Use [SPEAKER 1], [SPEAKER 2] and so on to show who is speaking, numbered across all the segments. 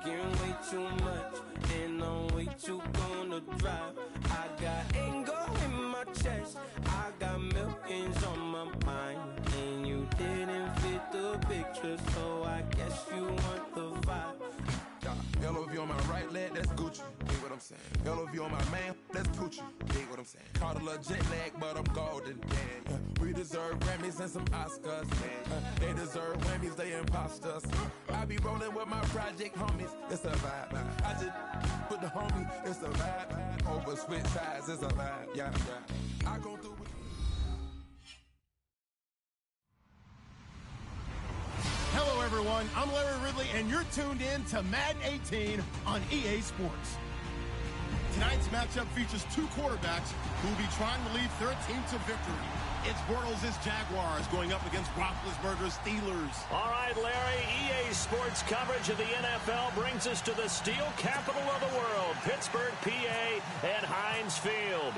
[SPEAKER 1] drinking way too much, and I'm way too gonna drive. I got anger in my chest, I got millions on my mind, and you didn't fit the picture, so I guess you want the vibe.
[SPEAKER 2] LOV on my right leg, that's Gucci. Dig what I'm saying? LOV on my man, that's Poochie. Dig what I'm saying? Caught a little jet lag, but I'm golden. Yeah. We deserve Grammys and some Oscars. They deserve Grammys, they imposters. I be rolling with my project homies. It's a vibe. I just put the homie. It's a vibe. Over switch sides, it's a vibe. Yeah. I go through with.
[SPEAKER 3] Hello, everyone. I'm Larry Ridley, and you're tuned in to Madden 18 on EA Sports. Tonight's matchup features two quarterbacks who will be trying to lead their team to victory. It's Bortles' Jaguars going up against Roethlisberger's Steelers.
[SPEAKER 4] All right, Larry, EA Sports coverage of the NFL brings us to the steel capital of the world, Pittsburgh, PA, and Heinz Field.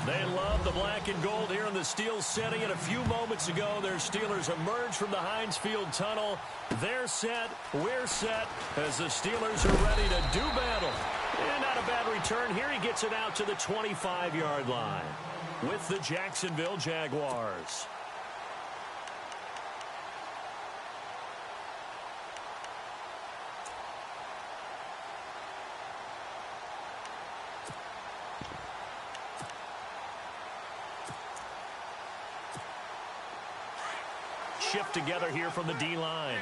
[SPEAKER 4] They love the black and gold here in the Steel City, and a few moments ago, their Steelers emerged from the Heinz Field tunnel. They're set, we're set, as the Steelers are ready to do battle. And not a bad return here. He gets it out to the 25-yard line with the Jacksonville Jaguars. Shift together here from the D-line.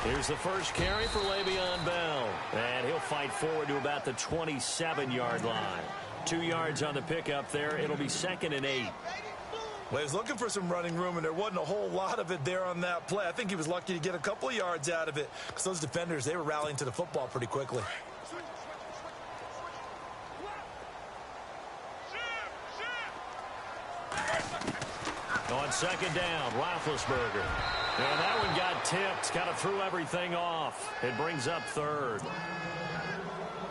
[SPEAKER 4] Here's the first carry for Le'Veon Bell. And he'll fight forward to about the 27-yard line. 2 yards on the pickup there. It'll be 2nd and 8.
[SPEAKER 5] Well, he was looking for some running room, and there wasn't a whole lot of it there on that play. I think he was lucky to get a couple of yards out of it, because those defenders, they were rallying to the football pretty quickly.
[SPEAKER 4] On 2nd down, Roethlisberger. And that one got tipped, kind of threw everything off. It brings up 3rd.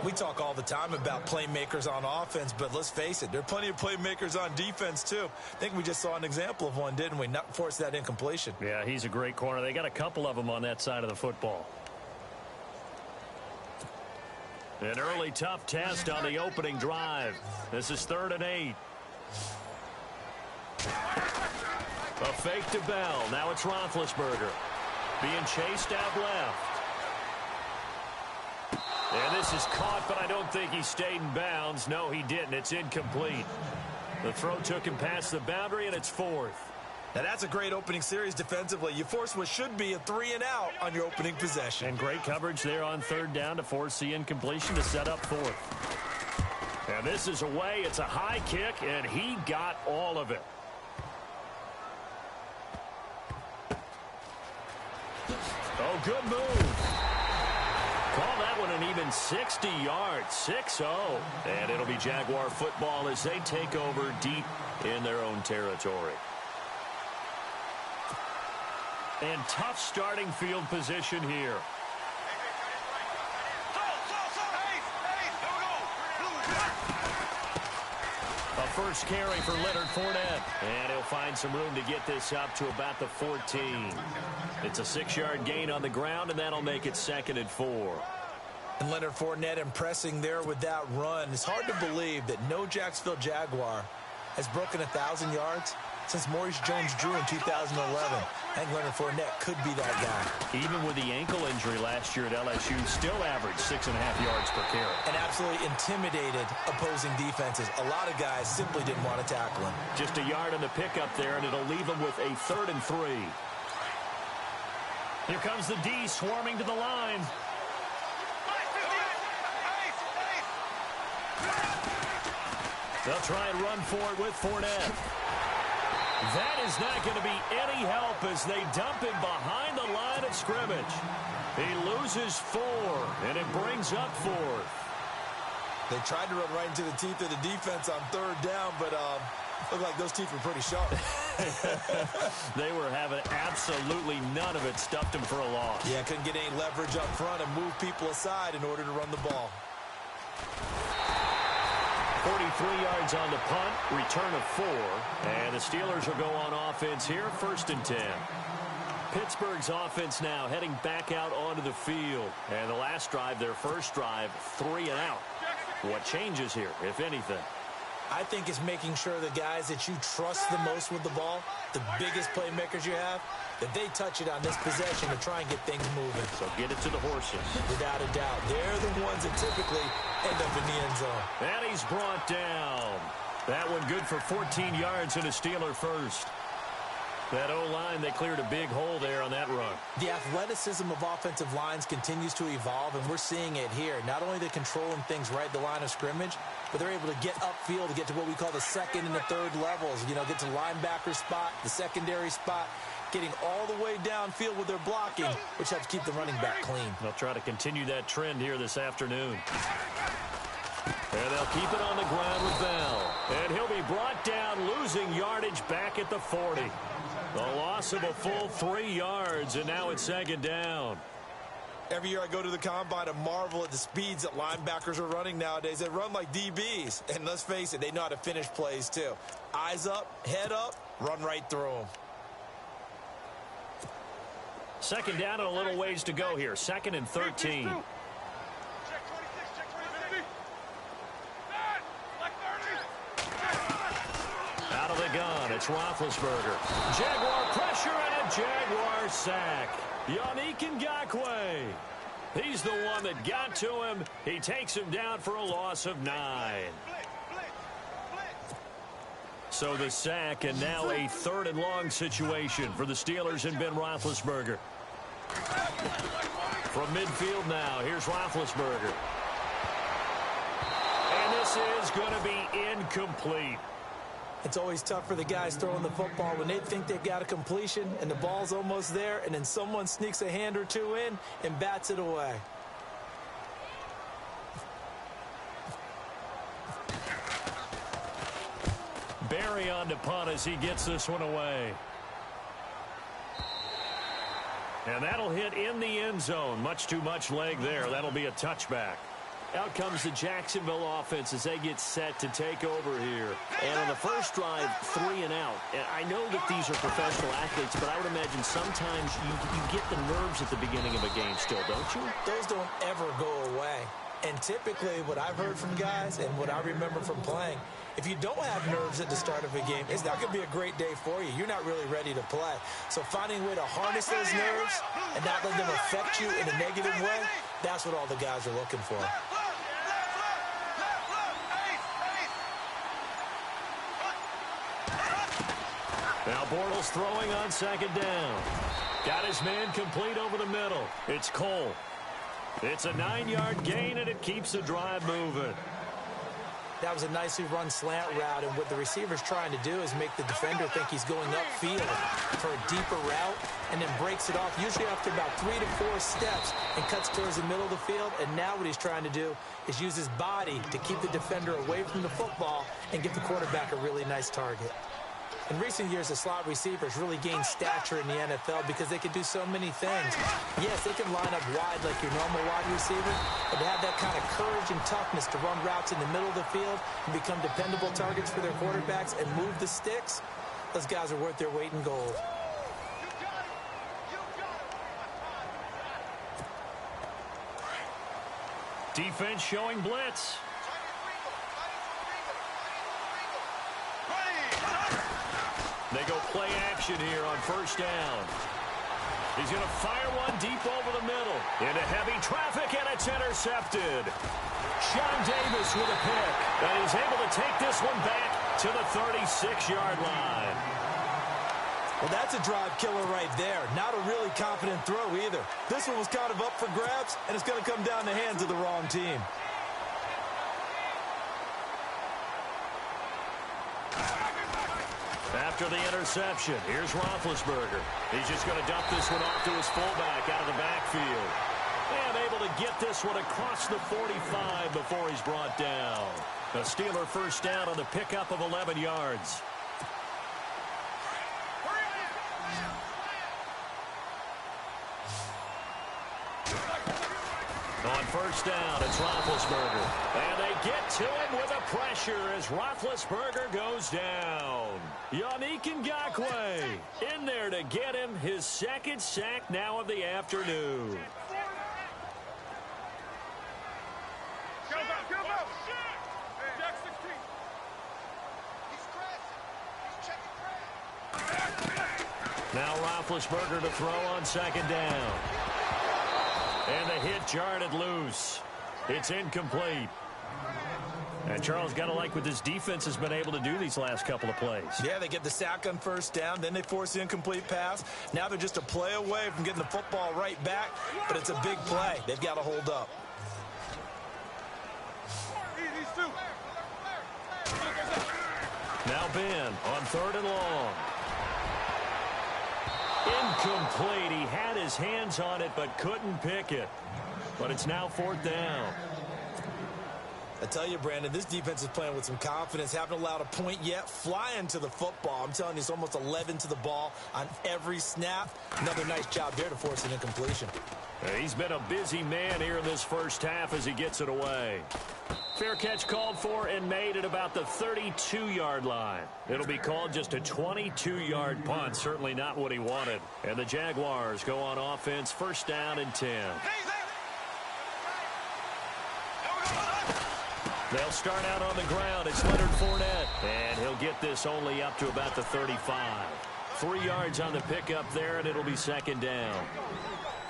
[SPEAKER 5] We talk all the time about playmakers on offense, but let's face it, there are plenty of playmakers on defense, too. I think we just saw an example of one, didn't we? Not force that incompletion.
[SPEAKER 4] Yeah, he's a great corner. They got a couple of them on that side of the football. An early tough test on the opening drive. This is 3rd and 8. A fake to Bell. Now it's Roethlisberger. Being chased out left. And this is caught, but I don't think he stayed in bounds. No, he didn't. It's incomplete. The throw took him past the boundary, and it's 4th.
[SPEAKER 5] Now, that's a great opening series defensively. You force what should be a 3-and-out on your opening possession.
[SPEAKER 4] And great coverage there on 3rd down to force the incompletion to set up 4th. And this is away. It's a high kick, and he got all of it. Oh, good move. Call that one an even 60 yards, 6-0. And it'll be Jaguar football as they take over deep in their own territory. And tough starting field position here. A first carry for Leonard Fournette. And he'll find some room to get this up to about the 14. It's a 6-yard gain on the ground, and that'll make it 2nd and 4.
[SPEAKER 5] And Leonard Fournette impressing there with that run. It's hard to believe that no Jacksonville Jaguar has broken 1,000 yards since Maurice Jones-Drew in 2011. I think Leonard Fournette could be that guy.
[SPEAKER 4] Even with the ankle injury last year at LSU, still averaged 6.5 yards per carry.
[SPEAKER 5] And absolutely intimidated opposing defenses. A lot of guys simply didn't want to tackle him.
[SPEAKER 4] Just a yard on the pickup there, and it'll leave them with a 3rd and 3. Here comes the D swarming to the line. They'll try and run for it with Fournette. That is not going to be any help as they dump him behind the line of scrimmage. He loses 4, and it brings up 4th.
[SPEAKER 5] They tried to run right into the teeth of the defense on 3rd down, but looked like those teeth were pretty sharp.
[SPEAKER 4] They were having absolutely none of it. Stuffed him for a loss.
[SPEAKER 5] Yeah, couldn't get any leverage up front and move people aside in order to run the ball.
[SPEAKER 4] 43 yards on the punt, return of 4. And the Steelers will go on offense here, 1st and 10. Pittsburgh's offense now heading back out onto the field. And the last drive, their first drive, 3 and out. What changes here, if anything?
[SPEAKER 5] I think it's making sure the guys that you trust the most with the ball, the biggest playmakers you have, that they touch it on this possession to try and get things moving.
[SPEAKER 4] So get it to the horses.
[SPEAKER 5] Without a doubt. They're the ones that typically end up in the end zone.
[SPEAKER 4] And he's brought down. That one good for 14 yards and a Steeler first. That O-line, they cleared a big hole there on that run.
[SPEAKER 5] The athleticism of offensive lines continues to evolve, and we're seeing it here. Not only are they controlling things right at the line of scrimmage, but they're able to get upfield to get to what we call the second and the third levels. You know, get to the linebacker spot, the secondary spot, getting all the way downfield with their blocking, which helps keep the running back clean.
[SPEAKER 4] They'll try to continue that trend here this afternoon. And they'll keep it on the ground with Bell. And he'll be brought down, losing yardage back at the 40. The loss of a full 3 yards, and now it's 2nd down.
[SPEAKER 5] Every year I go to the combine and marvel at the speeds that linebackers are running nowadays. They run like DBs. And let's face it, they know how to finish plays too. Eyes up, head up, run right through them.
[SPEAKER 4] 2nd down and a little ways to go here. 2nd and 13. Out of the gun, it's Roethlisberger. Jaguar pressure and a Jaguar sack. Yannick Ngakoue. He's the one that got to him. He takes him down for a loss of 9. So the sack, and now a 3rd and long situation for the Steelers and Ben Roethlisberger. From midfield now, here's Roethlisberger. And this is going to be incomplete.
[SPEAKER 5] It's always tough for the guys throwing the football when they think they've got a completion and the ball's almost there, and then someone sneaks a hand or two in and bats it away.
[SPEAKER 4] Barry on to punt as he gets this one away. And that'll hit in the end zone. Much too much leg there. That'll be a touchback. Out comes the Jacksonville offense as they get set to take over here. And on the first drive, 3 and out. And I know that these are professional athletes, but I would imagine sometimes you get the nerves at the beginning of a game still, don't you?
[SPEAKER 5] Those don't ever go away. And typically what I've heard from guys and what I remember from playing, if you don't have nerves at the start of a game, it's not going to be a great day for you. You're not really ready to play. So finding a way to harness those nerves and not let them affect you in a negative way, that's what all the guys are looking for.
[SPEAKER 4] Now Bortles throwing on 2nd down. Got his man complete over the middle. It's Cole. It's a 9-yard gain, and it keeps the drive moving.
[SPEAKER 5] That was a nicely run slant route, and what the receiver's trying to do is make the defender think he's going upfield for a deeper route, and then breaks it off, usually after about 3 to 4 steps, and cuts towards the middle of the field. And now what he's trying to do is use his body to keep the defender away from the football and give the quarterback a really nice target. In recent years, the slot receivers really gained stature in the NFL because they can do so many things. Yes, they can line up wide like your normal wide receiver, but to have that kind of courage and toughness to run routes in the middle of the field and become dependable targets for their quarterbacks and move the sticks, those guys are worth their weight in gold.
[SPEAKER 4] Defense showing blitz. They go play action here on 1st down. He's going to fire one deep over the middle. Into heavy traffic, and it's intercepted. Sean Davis with a pick. And he's able to take this one back to the 36-yard line.
[SPEAKER 5] Well, that's a drive killer right there. Not a really confident throw either. This one was kind of up for grabs, and it's going to come down the hands of the wrong team.
[SPEAKER 4] After the interception, here's Roethlisberger. He's just going to dump this one off to his fullback out of the backfield. And able to get this one across the 45 before he's brought down. A Steeler 1st down on the pickup of 11 yards. On first down, it's Roethlisberger. And they get to him with a pressure as Roethlisberger goes down. Yannick Ngakoue in there to get him his second sack now of the afternoon. Now Roethlisberger to throw on second down. And the hit jarred it loose. It's incomplete. And Charles, got to like what this defense has been able to do these last couple of plays.
[SPEAKER 5] Yeah, they get the sack on first down, then they force the incomplete pass. Now they're just a play away from getting the football right back, but it's a big play. They've got to hold up.
[SPEAKER 4] Now Ben on third and long. Incomplete. He had his hands on it but couldn't pick it. But it's now fourth down.
[SPEAKER 5] I tell you, Brandon, this defense is playing with some confidence. Haven't allowed a point yet. Flying to the football. I'm telling you, it's almost 11 to the ball on every snap. Another nice job there to force an incompletion.
[SPEAKER 4] He's been a busy man here in this first half as he gets it away. Fair catch called for and made at about the 32-yard line. It'll be called just a 22-yard punt. Certainly not what he wanted. And the Jaguars go on offense, first down and 10. They'll start out on the ground. It's Leonard Fournette. And he'll get this only up to about the 35. 3 yards on the pickup there, and it'll be second down.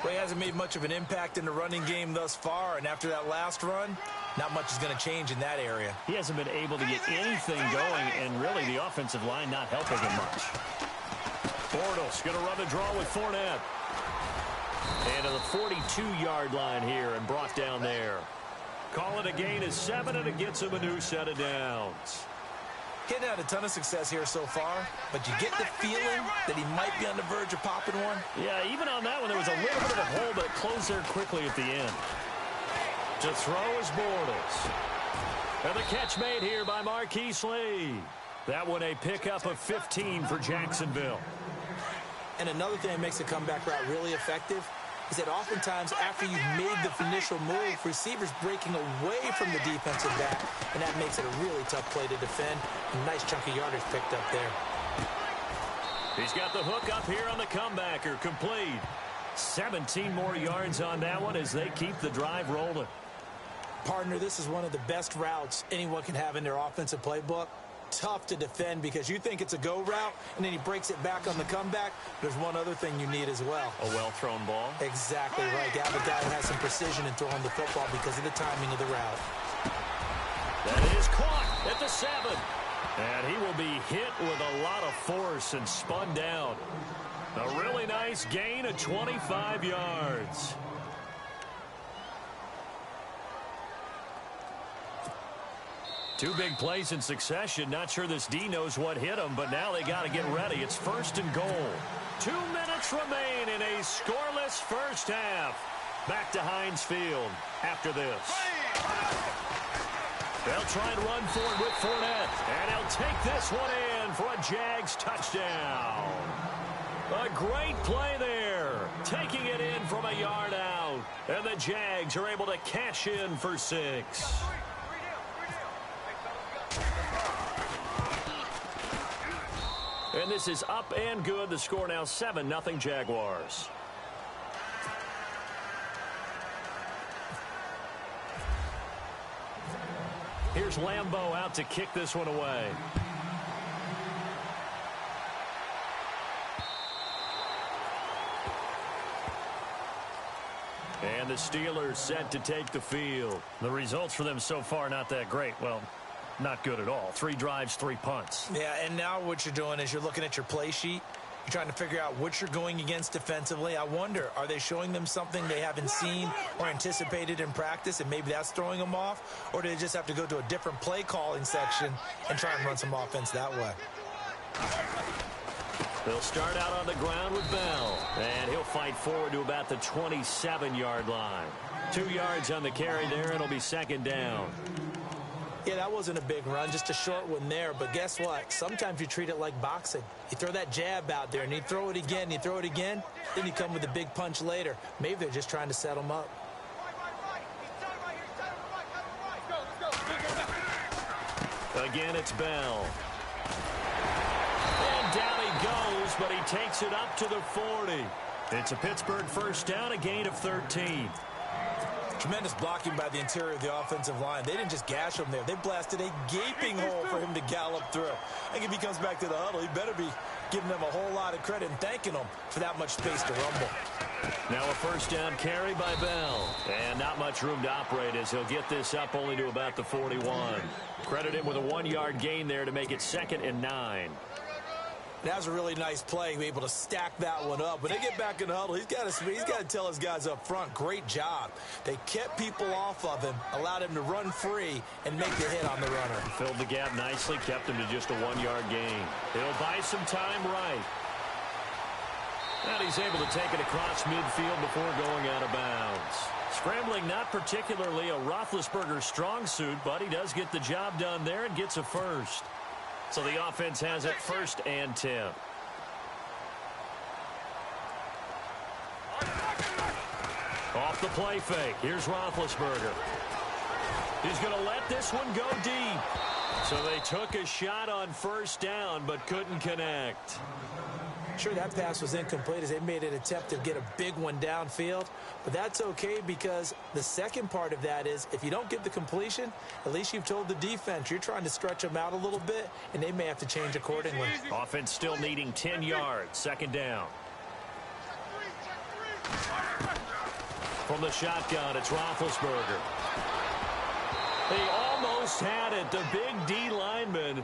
[SPEAKER 5] Well, he hasn't made much of an impact in the running game thus far, and after that last run, not much is going to change in that area.
[SPEAKER 4] He hasn't been able to get anything going, and really the offensive line not helping him much. Bortles going to run the draw with Fournette. And to the 42-yard line here and brought down there. Call it a gain of 7, and it gets him a new set of downs.
[SPEAKER 5] Getting had a ton of success here so far, but you get the feeling that he might be on the verge of popping one.
[SPEAKER 4] Yeah, even on that one, there was a little bit of a hole, but it closed there quickly at the end. To throw is Bortles. And the catch made here by Marquise Lee. That one a pickup of 15 for Jacksonville.
[SPEAKER 5] And another thing that makes the comeback route really effective is that oftentimes after you've made the initial move, receivers breaking away from the defensive back, and that makes it a really tough play to defend. A nice chunk of yardage picked up there.
[SPEAKER 4] He's got the hook up here on the comebacker, complete. 17 more yards on that one as they keep the drive rolling.
[SPEAKER 5] Partner, this is one of the best routes anyone can have in their offensive playbook. Tough to defend because you think it's a go route, and then he breaks it back on the comeback. There's one other thing you need as well.
[SPEAKER 4] A well-thrown ball?
[SPEAKER 5] Exactly right. You have a guy who has some precision in throwing the football because of the timing of the route.
[SPEAKER 4] That is caught at the 7. And he will be hit with a lot of force and spun down. A really nice gain of 25 yards. Two big plays in succession. Not sure this D knows what hit him, but now they got to get ready. It's first and goal. 2 minutes remain in a scoreless first half. Back to Heinz Field after this. They'll try and run for it with Fournette. And he'll take this one in for a Jags touchdown. A great play there. Taking it in from a yard out. And the Jags are able to cash in for 6. And this is up and good. The score now 7-0 Jaguars. Here's Lambeau out to kick this one away. And the Steelers set to take the field. The results for them so far not that great. Well, not good at all. 3 drives, 3 punts.
[SPEAKER 5] Yeah, and now what you're doing is you're looking at your play sheet. You're trying to figure out what you're going against defensively. I wonder, are they showing them something they haven't seen or anticipated in practice, and maybe that's throwing them off? Or do they just have to go to a different play calling section and try and run some offense that way?
[SPEAKER 4] They'll start out on the ground with Bell, and he'll fight forward to about the 27-yard line. 2 yards on the carry there. It'll be second down.
[SPEAKER 5] Yeah, that wasn't a big run, just a short one there. But guess what? Sometimes you treat it like boxing. You throw that jab out there, and you throw it again, you throw it again, then you come with a big punch later. Maybe they're just trying to set them up.
[SPEAKER 4] Again, it's Bell. And down he goes, but he takes it up to the 40. It's a Pittsburgh first down, a gain of 13.
[SPEAKER 5] Tremendous blocking by the interior of the offensive line. They didn't just gash him there. They blasted a gaping hole for him to gallop through. I think if he comes back to the huddle, he better be giving them a whole lot of credit and thanking them for that much space to rumble.
[SPEAKER 4] Now a first down carry by Bell. And not much room to operate as he'll get this up only to about the 41. Credit him with a 1-yard gain there to make it 2nd and 9.
[SPEAKER 5] That was a really nice play, able to stack that one up. When they get back in the huddle, he's got to tell his guys up front, great job. They kept people off of him, allowed him to run free and make the hit on the runner.
[SPEAKER 4] Filled the gap nicely, kept him to just a 1-yard gain. He'll buy some time right. And he's able to take it across midfield before going out of bounds. Scrambling not particularly a Roethlisberger strong suit, but he does get the job done there and gets a first. So the offense has it 1st and 10. Off the play fake. Here's Roethlisberger. He's going to let this one go deep. So they took a shot on first down, but couldn't connect.
[SPEAKER 5] Sure, that pass was incomplete as they made an attempt to get a big one downfield. But that's okay because the second part of that is if you don't get the completion, at least you've told the defense you're trying to stretch them out a little bit, and they may have to change accordingly.
[SPEAKER 4] Offense still needing 10 yards. 2nd down. From the shotgun, it's Roethlisberger. He almost had it. The big D lineman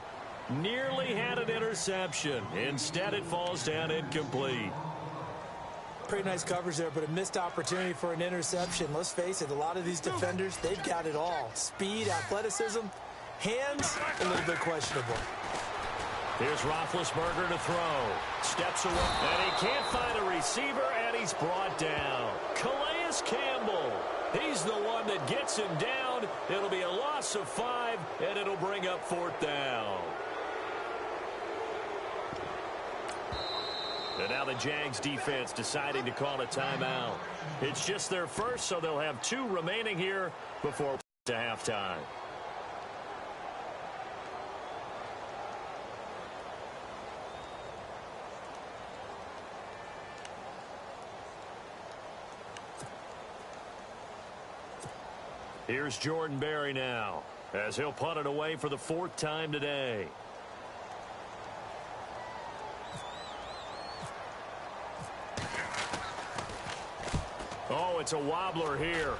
[SPEAKER 4] nearly had an interception. Instead, it falls down incomplete.
[SPEAKER 5] Pretty nice coverage there, but a missed opportunity for an interception. Let's face it, a lot of these defenders, they've got it all. Speed, athleticism, hands, a little bit questionable.
[SPEAKER 4] Here's Roethlisberger to throw. Steps away, and he can't find a receiver, and he's brought down. Calais Campbell. He's the one that gets him down. It'll be a loss of 5, and it'll bring up 4th down. And now the Jags defense deciding to call a timeout. It's just their first, so they'll have 2 remaining here before to halftime. Here's Jordan Berry now as he'll punt it away for the 4th time today. Oh, it's a wobbler here.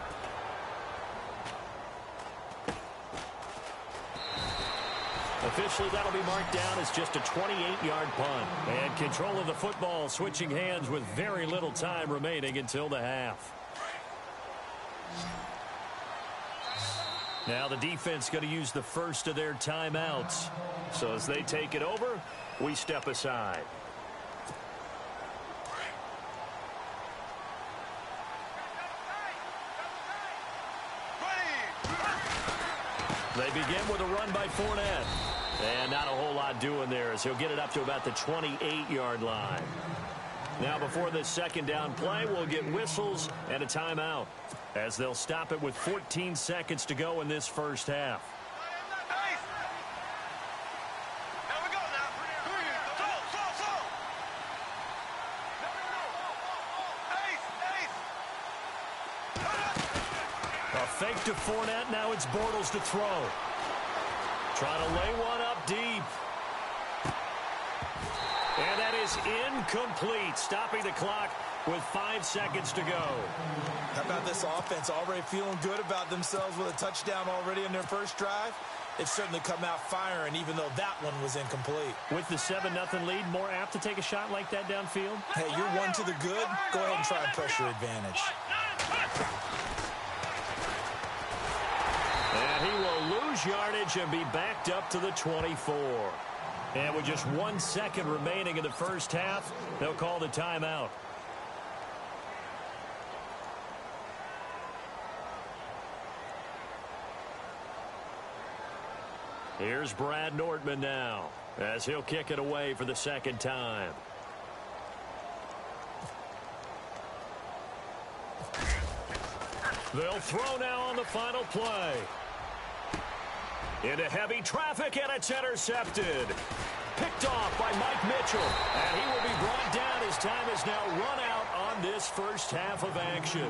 [SPEAKER 4] Officially, that'll be marked down as just a 28-yard punt. And control of the football switching hands with very little time remaining until the half. Now the defense going to use the first of their timeouts. So as they take it over, we step aside. They begin with a run by Fournette. And not a whole lot doing there as he'll get it up to about the 28-yard line. Now before this 2nd down play, we'll get whistles and a timeout as they'll stop it with 14 seconds to go in this first half. A fake to Fournette. Now it's Bortles to throw. Trying to lay one up deep. And that is incomplete, stopping the clock with 5 seconds to go.
[SPEAKER 5] How about this offense already feeling good about themselves with a touchdown already in their first drive? They've certainly come out firing, even though that one was incomplete.
[SPEAKER 4] With the 7-0 lead, more apt to take a shot like that downfield?
[SPEAKER 5] Hey, you're 1 to the good. Go ahead and try and press your advantage.
[SPEAKER 4] And he will lose yardage and be backed up to the 24. And with just 1 second remaining in the first half, they'll call the timeout. Here's Brad Nordman now as he'll kick it away for the 2nd time. They'll throw now on the final play. Into heavy traffic, and it's intercepted. Picked off by Mike Mitchell. And he will be brought down. His time is now run out on this first half of action.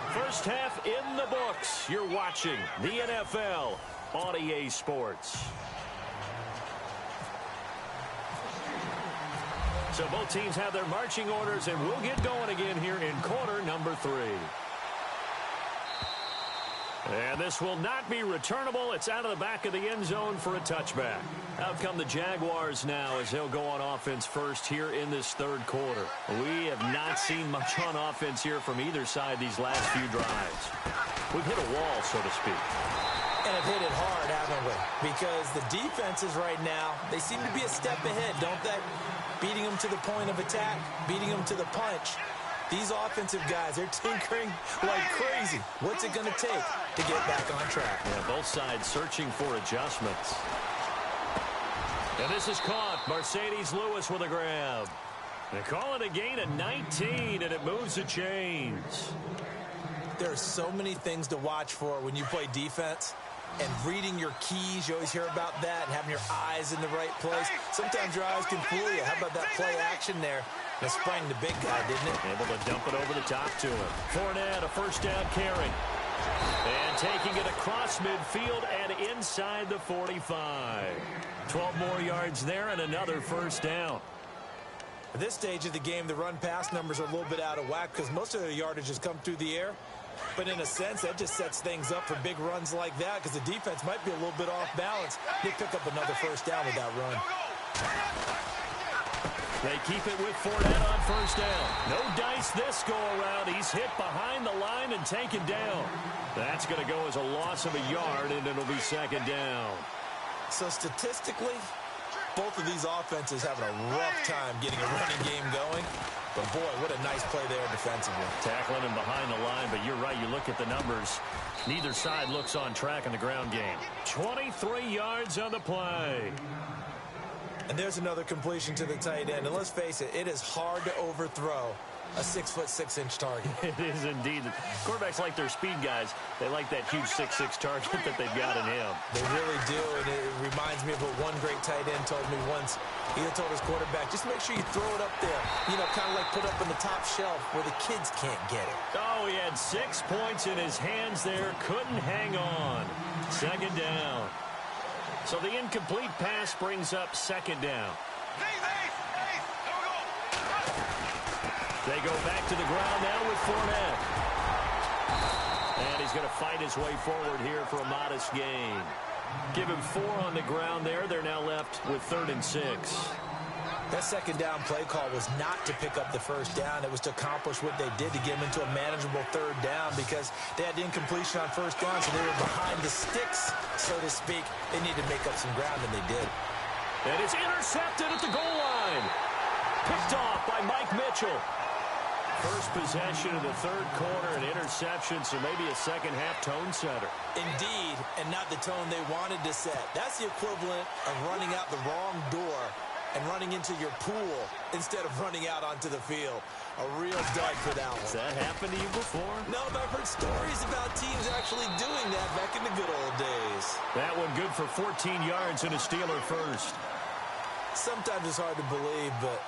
[SPEAKER 4] First half in the books. You're watching the NFL on EA Sports. So both teams have their marching orders, and we'll get going again here in quarter number 3. And this will not be returnable. It's out of the back of the end zone for a touchback. Out come the Jaguars now as they'll go on offense first here in this third quarter. We have not seen much on offense here from either side these last few drives. We've hit a wall, so to speak.
[SPEAKER 5] And have hit it hard, haven't we? Because the defenses right now, they seem to be a step ahead, don't they? Beating them to the point of attack, beating them to the punch. These offensive guys, they're tinkering like crazy. What's it going to take to get back on track?
[SPEAKER 4] Yeah, both sides searching for adjustments. And this is caught. Mercedes Lewis with a grab. They call it a gain of 19, and it moves the chains.
[SPEAKER 5] There are so many things to watch for when you play defense. And reading your keys, you always hear about that, and having your eyes in the right place. Sometimes your eyes can fool you. How about that play action there? That sprang the big guy, didn't it?
[SPEAKER 4] Able to dump it over the top to him. Fournette, a first down carry. And taking it across midfield and inside the 45. 12 more yards there and another first down.
[SPEAKER 5] At this stage of the game, the run-pass numbers are a little bit out of whack because most of their yardage has come through the air. But in a sense, that just sets things up for big runs like that because the defense might be a little bit off balance. They pick up another first down with that run.
[SPEAKER 4] They keep it with Fournette on first down. No dice this go-around. He's hit behind the line and taken down. That's going to go as a loss of a yard, and it'll be second down.
[SPEAKER 5] So statistically, both of these offenses having a rough time getting a running game going. But, boy, what a nice play there defensively.
[SPEAKER 4] Tackling him behind the line, but you're right. You look at the numbers. Neither side looks on track in the ground game. 23 yards on the play.
[SPEAKER 5] And there's another completion to the tight end. And let's face it, it is hard to overthrow a 6'6" target.
[SPEAKER 4] It is indeed. Quarterbacks like their speed guys. They like that huge 6'6" target that they've got in him.
[SPEAKER 5] They really do, and it reminds me of what one great tight end told me once. He told his quarterback, just make sure you throw it up there. You know, kind of like put up on the top shelf where the kids can't get it.
[SPEAKER 4] Oh, he had 6 points in his hands there. Couldn't hang on. Second down. So the incomplete pass brings up second down. They go back to the ground now with Fournette. And he's going to fight his way forward here for a modest gain. Give him 4 on the ground there. They're now left with 3rd and 6.
[SPEAKER 5] That second down play call was not to pick up the first down. It was to accomplish what they did to get them into a manageable 3rd down because they had incompletion on first down, so they were behind the sticks, so to speak. They needed to make up some ground, and they did.
[SPEAKER 4] And it's intercepted at the goal line. Picked off by Mike Mitchell. First possession of the third quarter, an interception, so maybe a second-half tone setter.
[SPEAKER 5] Indeed, and not the tone they wanted to set. That's the equivalent of running out the wrong door and running into your pool instead of running out onto the field. A real dud for that one.
[SPEAKER 4] Has that happened to you before?
[SPEAKER 5] No, but I've heard stories about teams actually doing that back in the good old days.
[SPEAKER 4] That one good for 14 yards and a Steeler first.
[SPEAKER 5] Sometimes it's hard to believe, but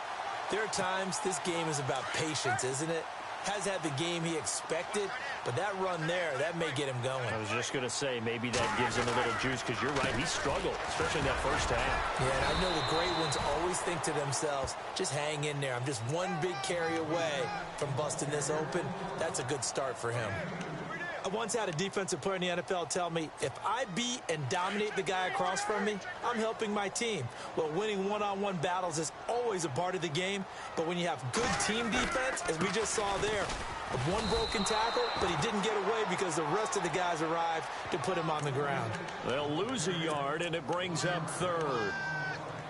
[SPEAKER 5] there are times this game is about patience, isn't it? Has had the game he expected, but that run there, that may get him going.
[SPEAKER 4] I was just going to say, maybe that gives him a little juice, because you're right, he struggled, especially in that first half.
[SPEAKER 5] Yeah, and I know the great ones always think to themselves, just hang in there. I'm just one big carry away from busting this open. That's a good start for him. I once had a defensive player in the NFL tell me, if I beat and dominate the guy across from me, I'm helping my team. Well, winning one-on-one battles is always a part of the game, but when you have good team defense, as we just saw there, one broken tackle, but he didn't get away because the rest of the guys arrived to put him on the ground.
[SPEAKER 4] They'll lose a yard, and it brings up 3rd.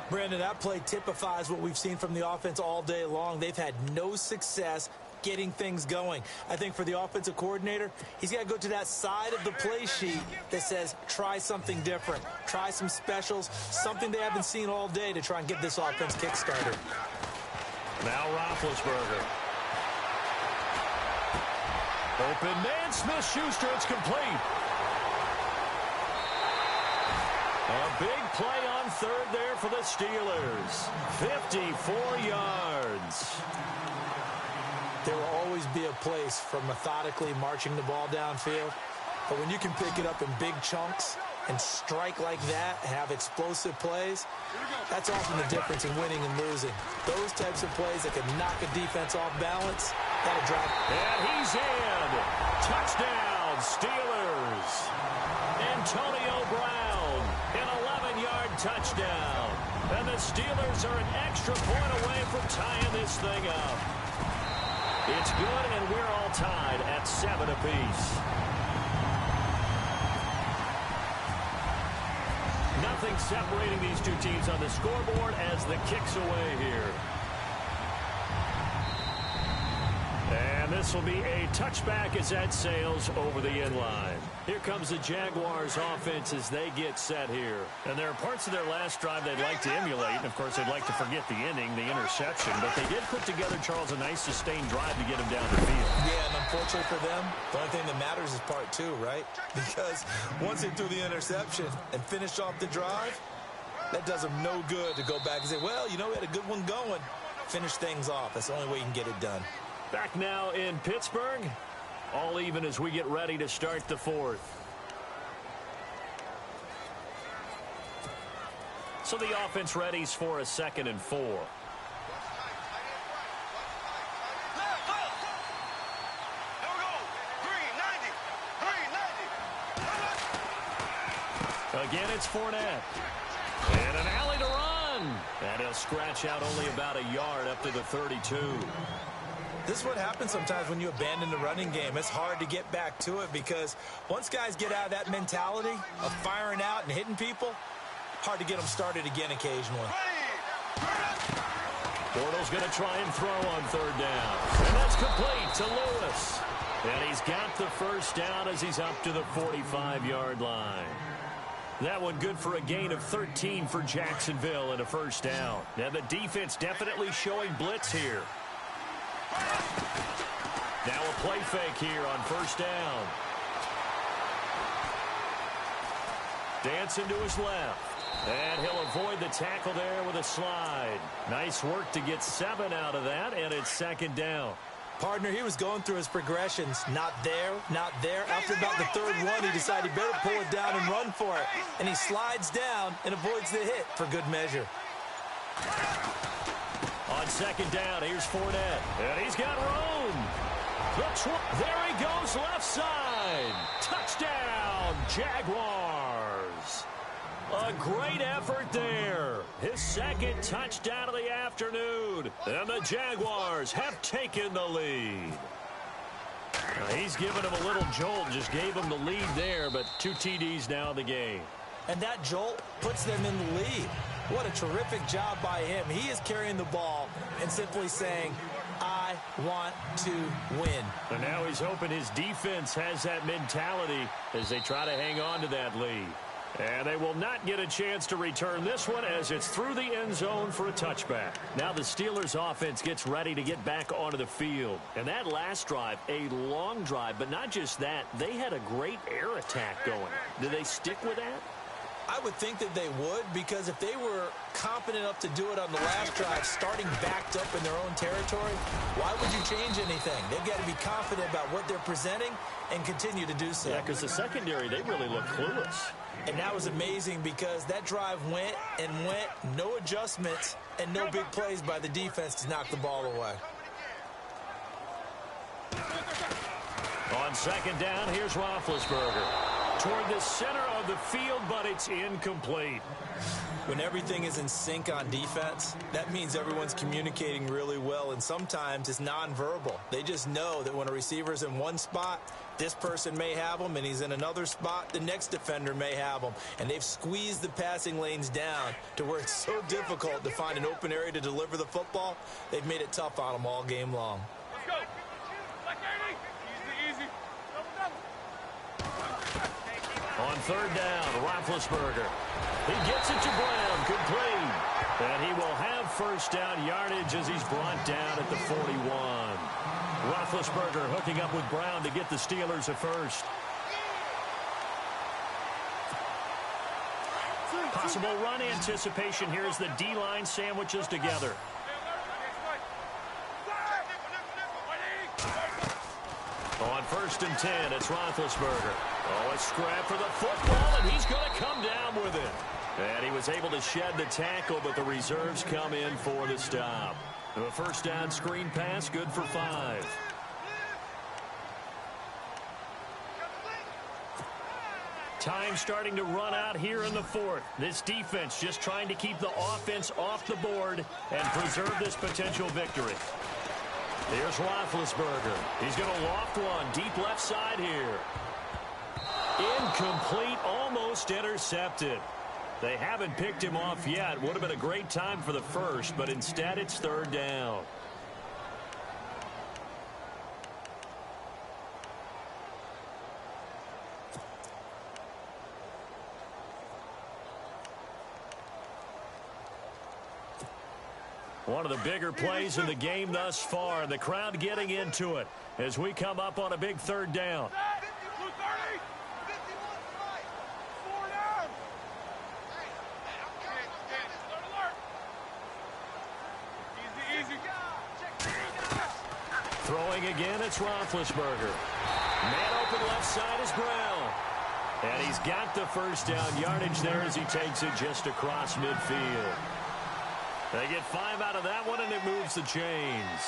[SPEAKER 5] Brandon, that play typifies what we've seen from the offense all day long. They've had no success getting things going. I think for the offensive coordinator, he's got to go to that side of the play sheet that says try something different, try some specials, something they haven't seen all day to try and get this offense kick-started.
[SPEAKER 4] Now Roethlisberger. Open man, Smith-Schuster, it's complete. A big play on third there for the Steelers. 54 yards.
[SPEAKER 5] There will always be a place for methodically marching the ball downfield. But when you can pick it up in big chunks and strike like that, have explosive plays, that's often the difference in winning and losing. Those types of plays that can knock a defense off balance, that'll drop.
[SPEAKER 4] And he's in. Touchdown, Steelers. Antonio Brown, an 11-yard touchdown. And the Steelers are an extra point away from tying this thing up. It's good, and we're all tied at 7 apiece. Nothing separating these two teams on the scoreboard as the kick's away here. And this will be a touchback as that sails over the end line. Here comes the Jaguars offense as they get set here. And there are parts of their last drive they'd like to emulate. And, of course, they'd like to forget the inning, the interception. But they did put together, Charles, a nice sustained drive to get them down the field.
[SPEAKER 5] Yeah, and unfortunately for them, the only thing that matters is part 2, right? Because once they threw the interception and finished off the drive, that does them no good to go back and say, well, you know, we had a good one going. Finish things off. That's the only way you can get it done.
[SPEAKER 4] Back now in Pittsburgh. All even as we get ready to start the 4th. So the offense readies for a 2nd and 4. Again, it's Fournette. And an alley to run. And he'll scratch out only about a yard up to the 32.
[SPEAKER 5] This is what happens sometimes when you abandon the running game. It's hard to get back to it because once guys get out of that mentality of firing out and hitting people, hard to get them started again occasionally.
[SPEAKER 4] Bortles going to try and throw on 3rd down. And that's complete to Lewis. And he's got the first down as he's up to the 45-yard line. That one good for a gain of 13 for Jacksonville and a first down. Now the defense definitely showing blitz here. Now a play fake here on 1st down. Dancing to his left. And he'll avoid the tackle there with a slide. Nice work to get 7 out of that, and it's 2nd down.
[SPEAKER 5] Partner, he was going through his progressions. Not there, not there. After about the 3rd one, he decided he better pull it down and run for it. And he slides down and avoids the hit for good measure.
[SPEAKER 4] On 2nd down, here's Fournette. And he's got room. There he goes, left side. Touchdown, Jaguars. A great effort there. His 2nd touchdown of the afternoon. And the Jaguars have taken the lead. Now, he's given him a little jolt, just gave him the lead there, but 2 TDs now in the game.
[SPEAKER 5] And that jolt puts them in the lead. What a terrific job by him. He is carrying the ball and simply saying, I want to win.
[SPEAKER 4] And now he's hoping his defense has that mentality as they try to hang on to that lead. And they will not get a chance to return this one as it's through the end zone for a touchback. Now the Steelers offense gets ready to get back onto the field. And that last drive, a long drive, but not just that, they had a great air attack going. Do they stick with that?
[SPEAKER 5] I would think that they would, because if they were competent enough to do it on the last drive, starting backed up in their own territory, why would you change anything? They've got to be confident about what they're presenting and continue to do so.
[SPEAKER 4] Yeah, because the secondary, they really look clueless.
[SPEAKER 5] And that was amazing because that drive went and went, no adjustments, and no big plays by the defense to knock the ball away.
[SPEAKER 4] On 2nd down, here's Roethlisberger. Toward the center of the field, but it's incomplete.
[SPEAKER 5] When everything is in sync on defense, that means everyone's communicating really well, and sometimes it's nonverbal. They just know that when a receiver's in one spot, this person may have him, and he's in another spot, the next defender may have him. And they've squeezed the passing lanes down to where it's so difficult to find an open area to deliver the football. They've made it tough on them all game long.
[SPEAKER 6] Let's go. Easy.
[SPEAKER 4] On 3rd down, Roethlisberger. He gets it to Brown, complete. And he will have first down yardage as he's brought down at the 41. Roethlisberger hooking up with Brown to get the Steelers a first. Possible run anticipation here as the D-line sandwiches together. On 1st and 10, it's Roethlisberger. Oh, a scrap for the football, and he's going to come down with it. And he was able to shed the tackle, but the reserves come in for the stop. A first down screen pass, good for 5. Time starting to run out here in the 4th. This defense just trying to keep the offense off the board and preserve this potential victory. Here's Roethlisberger. He's going to loft one deep left side here. Incomplete, almost intercepted. They haven't picked him off yet. Would have been a great time for the first, but instead it's 3rd down. One of the bigger plays in the game thus far, and the crowd getting into it as we come up on a big 3rd down. Throwing again, it's Roethlisberger. Man open left side is Brown. And he's got the first down yardage there as he takes it just across midfield. They get 5 out of that one, and it moves the chains.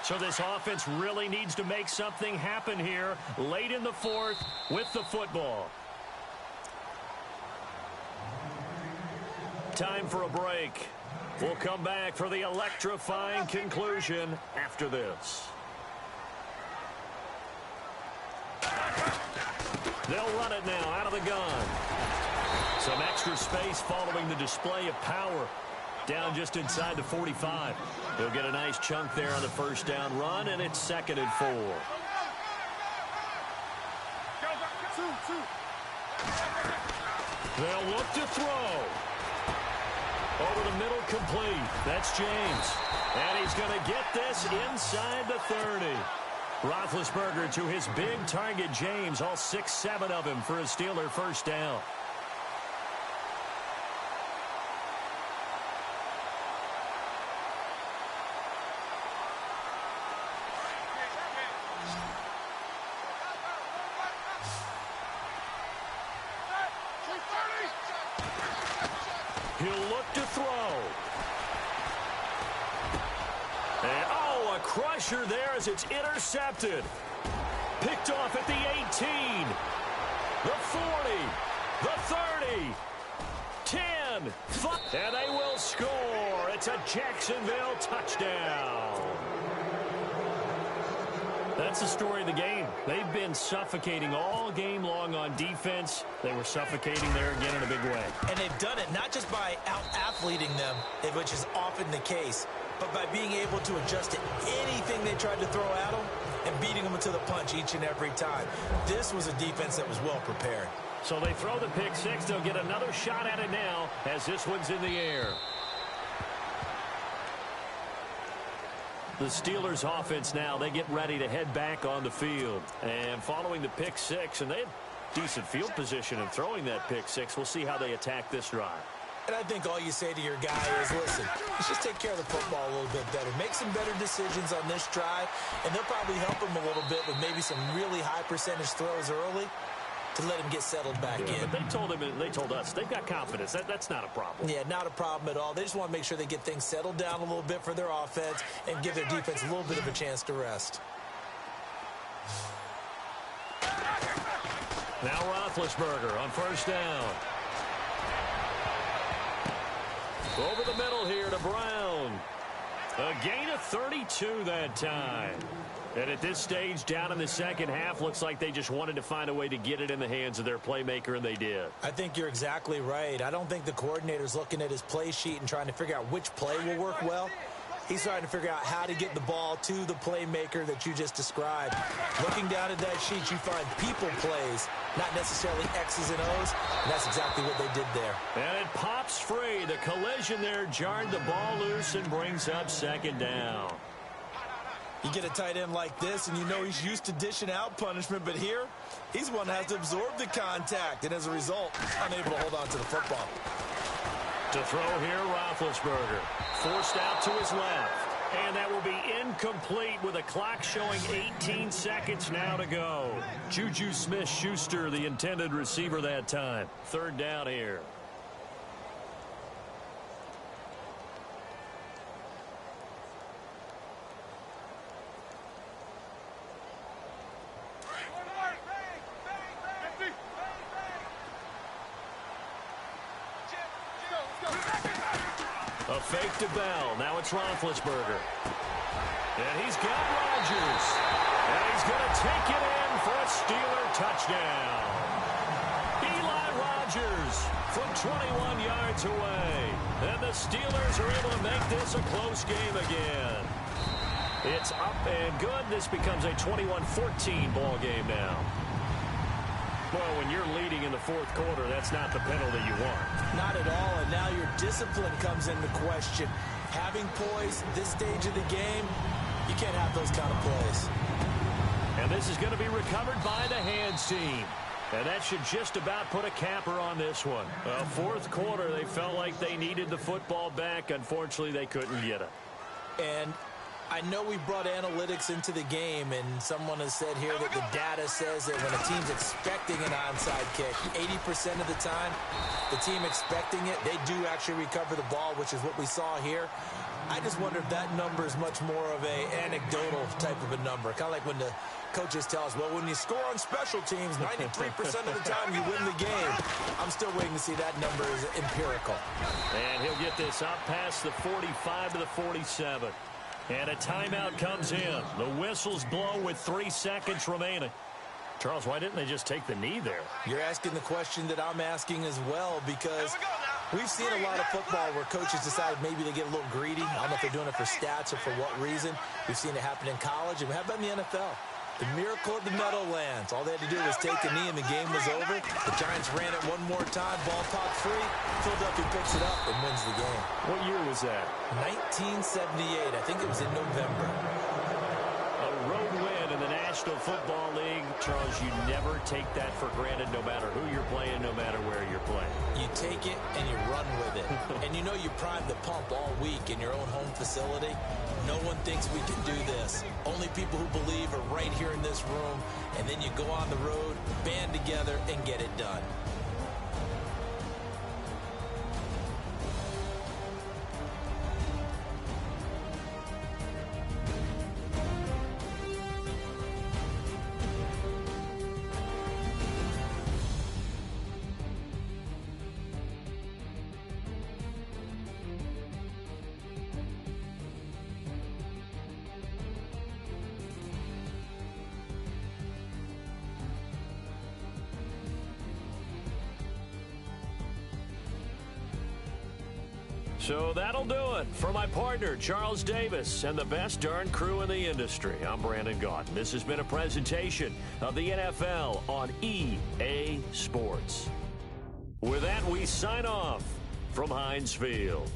[SPEAKER 4] So this offense really needs to make something happen here late in the 4th with the football. Time for a break. We'll come back for the electrifying conclusion after this. They'll run it now out of the gun. Some extra space following the display of power. Down just inside the 45. He'll get a nice chunk there on the first down run, and it's 2nd and 4. They'll look to throw. Over the middle, complete. That's James. And he's going to get this inside the 30. Roethlisberger to his big target, James. All 6-7 of him for a Steeler first down. He'll look to throw. And, oh, a crusher there as it's intercepted. Picked off at the 18. The 40. The 30. 10. 5. And they will score. It's a Jacksonville touchdown. That's the story of the game. They've been suffocating all game long on defense. They were suffocating there again in a big way.
[SPEAKER 5] And they've done it not just by out-athleting them, which is often the case, but by being able to adjust to anything they tried to throw at them and beating them to the punch each and every time. This was a defense that was well prepared.
[SPEAKER 4] So they throw the pick six. They'll get another shot at it now as this one's in the air. The Steelers offense now, they get ready to head back on the field. And following the pick six, and they had decent field position in throwing that pick six. We'll see how they attack this drive.
[SPEAKER 5] And I think all you say to your guy is, listen, let's just take care of the football a little bit better. Make some better decisions on this drive, and they'll probably help him a little bit with maybe some really high percentage throws early to let him get settled back in.
[SPEAKER 4] But they told us they've got confidence. That's not a problem.
[SPEAKER 5] Yeah, not a problem at all. They just want to make sure they get things settled down a little bit for their offense and give their defense a little bit of a chance to rest.
[SPEAKER 4] Now Roethlisberger on first down. Over the middle here to Brown. A gain of 32 that time. And at this stage, down in the second half, looks like they just wanted to find a way to get it in the hands of their playmaker, and they did.
[SPEAKER 5] I think you're exactly right. I don't think the coordinator's looking at his play sheet and trying to figure out which play will work well. He's trying to figure out how to get the ball to the playmaker that you just described. Looking down at that sheet, you find people plays, not necessarily X's and O's, and that's exactly what they did there.
[SPEAKER 4] And it pops free. The collision there jarred the ball loose and brings up second down.
[SPEAKER 5] You get a tight end like this, and you know he's used to dishing out punishment, but here, he's one that has to absorb the contact, and as a result, unable to hold on to the football.
[SPEAKER 4] To throw here, Roethlisberger. Forced out to his left. And that will be incomplete with a clock showing 18 seconds now to go. Juju Smith-Schuster, the intended receiver that time. Third down here. A fake to Bell. Now it's Roethlisberger. And he's got Rodgers. And he's going to take it in for a Steeler touchdown. Eli Rodgers from 21 yards away. And the Steelers are able to make this a close game again. It's up and good. This becomes a 21-14 ball game now. Well, when you're leading in the fourth quarter, that's not the penalty you want.
[SPEAKER 5] Not at all, and now your discipline comes into question. Having poise this stage of the game, you can't have those kind of plays.
[SPEAKER 4] And this is going to be recovered by the hands team. And that should just about put a capper on this one. Fourth quarter, they felt like they needed the football back. Unfortunately, they couldn't get it.
[SPEAKER 5] And I know we brought analytics into the game, and someone has said here that the data says that when a team's expecting an onside kick, 80% of the time, the team expecting it, they do actually recover the ball, which is what we saw here. I just wonder if that number is much more of a anecdotal type of a number. Kind of like when the coaches tell us, well, when you score on special teams, 93% of the time you win the game. I'm still waiting to see that number is empirical.
[SPEAKER 4] And he'll get this up past the 45 to the 47. And a timeout comes in. The whistles blow with 3 seconds remaining. Charles, why didn't they just take the knee there?
[SPEAKER 5] You're asking the question that I'm asking as well, because we've seen a lot of football where coaches decide maybe they get a little greedy. I don't know if they're doing it for stats or for what reason. We've seen it happen in college, and we have it in the NFL. The miracle of the Meadowlands. All they had to do was take a knee, and the game was over. The Giants ran it one more time. Ball popped free. Philadelphia picks it up and wins the game.
[SPEAKER 4] What year was that?
[SPEAKER 5] 1978. I think it was in November.
[SPEAKER 4] A road win in the National Football League. Charles, you never take that for granted no matter who you're playing, no matter where you're playing.
[SPEAKER 5] You take it and you run with it. And you know you primed the pump all week in your own home facility. No one thinks we can do this. Only people who believe are right here in this room. And then you go on the road, band together, and get it done.
[SPEAKER 4] So that'll do it for my partner, Charles Davis, and the best darn crew in the industry. I'm Brandon Gaudin. This has been a presentation of the NFL on EA Sports. With that, we sign off from Heinz Field.